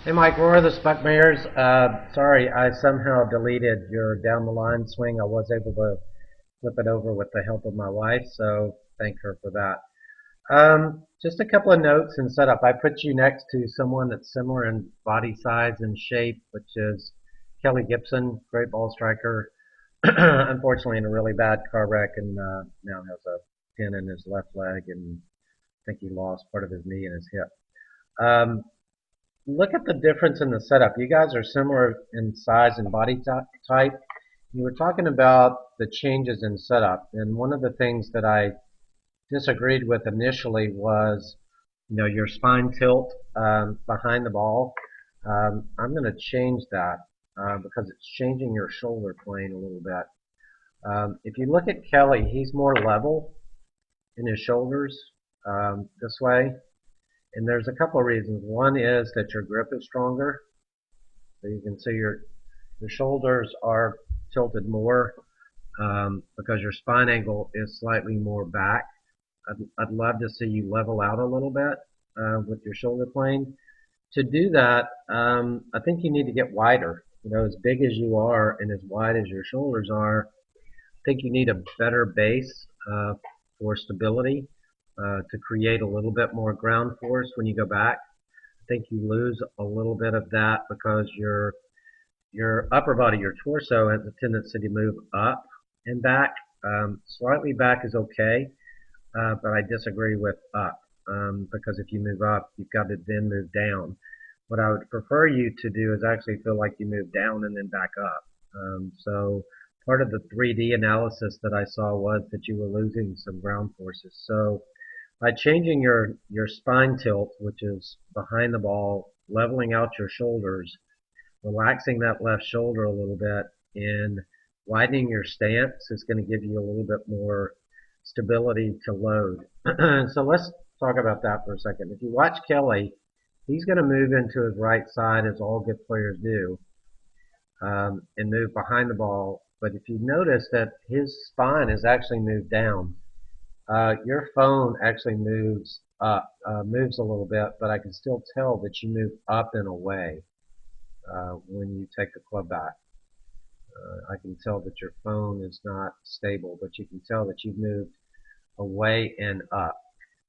Hey Mike, Roy the Spuckmayers. Sorry, I somehow deleted your down the line swing. I was able to flip it over with the help of my wife, so thank her for that. Just a couple of notes and setup. I put you next to someone that's similar in body size and shape, which is Kelly Gibson, great ball striker. Unfortunately, in a really bad car wreck, and now has a pin in his left leg, and I think he lost part of his knee and his hip. Um, Look at the difference in the setup. You guys are similar in size and body type. You were talking about the changes in setup, and one of the things that I disagreed with initially was, your spine tilt behind the ball. I'm going to change that because it's changing your shoulder plane a little bit. If you look at Kelly, he's more level in his shoulders this way, and there's a couple of reasons. One is that your grip is stronger. So you can see your shoulders are tilted more because your spine angle is slightly more back. I'd love to see you level out a little bit with your shoulder plane. To do that, I think you need to get wider. As big as you are and as wide as your shoulders are, I think you need a better base for stability to create a little bit more ground force when you go back. I think you lose a little bit of that because your upper body, your torso, has a tendency to move up and back. Slightly back is okay, but I disagree with up because if you move up, you've got to then move down. What I would prefer you to do is actually feel like you move down and then back up. So part of the 3D analysis that I saw was that you were losing some ground forces. So by changing your spine tilt, which is behind the ball, leveling out your shoulders, relaxing that left shoulder a little bit and widening your stance is going to give you a little bit more stability to load. So let's talk about that for a second. If you watch Kelly, he's going to move into his right side as all good players do and move behind the ball. But if you notice that his spine is actually moved down, your phone actually moves up, moves a little bit, but I can still tell that you move up and away when you take the club back. I can tell that your phone is not stable, but you can tell that you've moved away and up.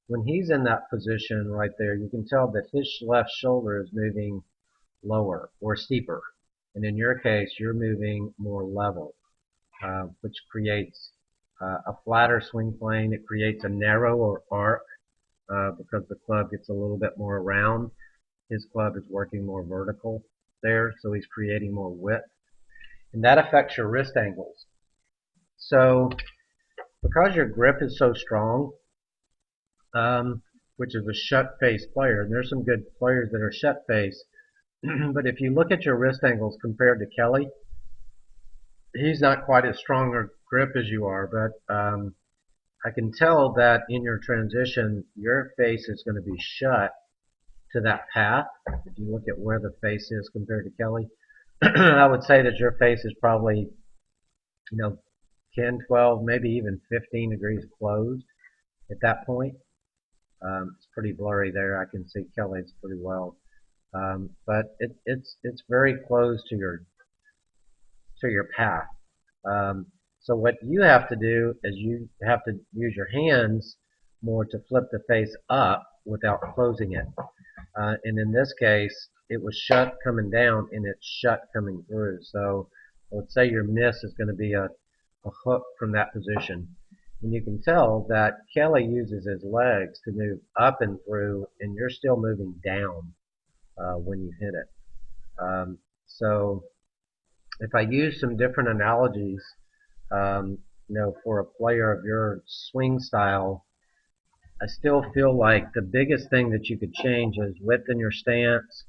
When he's in that position right there, you can tell that his left shoulder is moving lower or steeper. And in your case, you're moving more level, which creates a flatter swing plane. It creates a narrower arc because the club gets a little bit more round. His club is working more vertical there, so he's creating more width. And that affects your wrist angles. So because your grip is so strong, which is a shut face player, and there's some good players that are shut face, but if you look at your wrist angles compared to Kelly, he's not quite as strong a grip as you are, but I can tell that in your transition, your face is going to be shut to that path. If you look at where the face is compared to Kelly, I would say that your face is probably, you know, 10, 12, maybe even 15 degrees closed at that point. It's pretty blurry there. I can see Kelly's pretty well, but it's very close to your path. Um, so what you have to do is you have to use your hands more to flip the face up without closing it. And in this case, it was shut coming down and it's shut coming through. So I would say your miss is going to be a hook from that position. And you can tell that Kelly uses his legs to move up and through, and you're still moving down when you hit it. So if I use some different analogies, for a player of your swing style, I still feel like the biggest thing that you could change is width in your stance,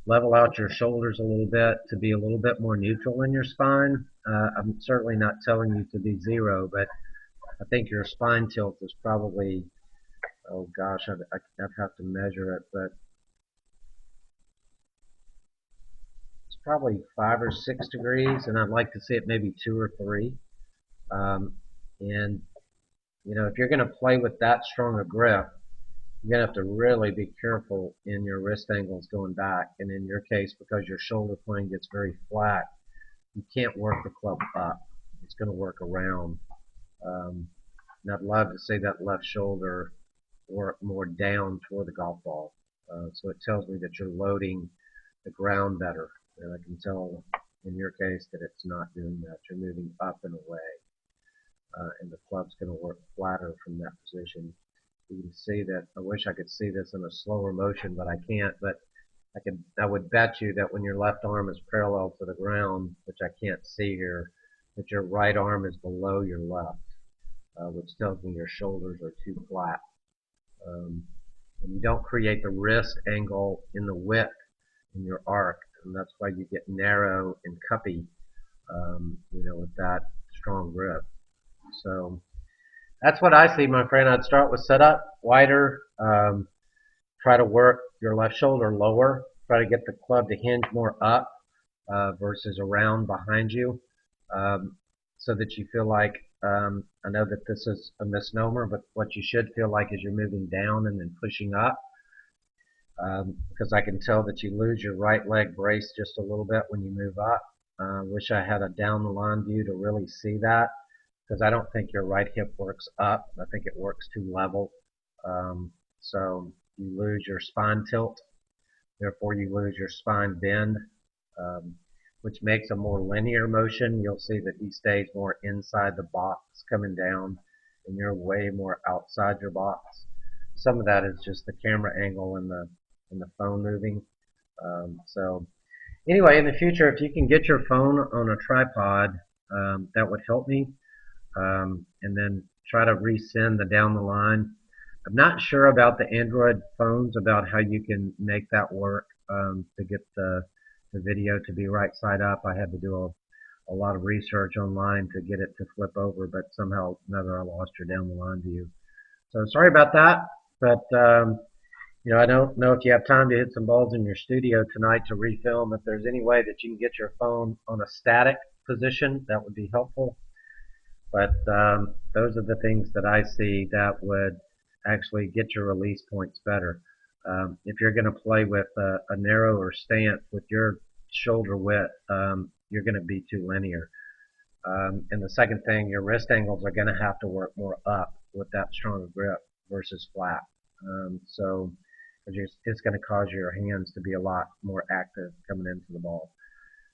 level out your shoulders a little bit to be a little bit more neutral in your spine. I'm certainly not telling you to be zero, but I think your spine tilt is probably, oh gosh, I'd have to measure it, but it's probably 5 or 6 degrees, and I'd like to see it maybe 2 or 3. And if you're going to play with that strong a grip, You're gonna have to really be careful in your wrist angles going back, and in your case, because your shoulder point gets very flat, you can't work the club up. It's going to work around. Um, and I'd love to see that left shoulder work more down toward the golf ball. So it tells me that you're loading the ground better. And I can tell in your case that it's not doing that. You're moving up and away. And the club's going to work flatter from that position. You can see that. I wish I could see this in a slower motion, but I can't. But I would bet you that when your left arm is parallel to the ground, which I can't see here, that your right arm is below your left, which tells me your shoulders are too flat. And you don't create the wrist angle in the width in your arc, and that's why you get narrow and cuppy, with that strong grip. So that's what I see, my friend. I'd start with setup, wider, try to work your left shoulder lower, try to get the club to hinge more up versus around behind you, so that you feel like, I know that this is a misnomer, but what you should feel like is you're moving down and then pushing up, because I can tell that you lose your right leg brace just a little bit when you move up. Wish I had a down the line view to really see that, because I don't think your right hip works up. I think it works too level. So you lose your spine tilt, therefore you lose your spine bend, um, which makes a more linear motion. You'll see that he stays more inside the box coming down, and you're way more outside your box. Some of that is just the camera angle and the phone moving. So anyway, in the future, if you can get your phone on a tripod, that would help me. And then try to resend the down the line. I'm not sure about the Android phones, about how you can make that work, to get the video to be right side up. I had to do a lot of research online to get it to flip over, but somehow or another I lost your down the line view. So sorry about that, but I don't know if you have time to hit some balls in your studio tonight to refilm. If there's any way that you can get your phone on a static position, that would be helpful. But those are the things that I see that would actually get your release points better. If you're going to play with a narrower stance with your shoulder width, you're going to be too linear. And the second thing, your wrist angles are going to have to work more up with that stronger grip versus flat. So it's going to cause your hands to be a lot more active coming into the ball.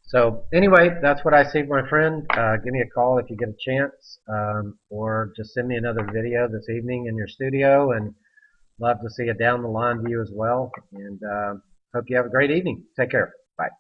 So anyway, that's what I see, my friend. Give me a call if you get a chance, or just send me another video this evening in your studio, and love to see a down the line view as well. And hope you have a great evening. Take care.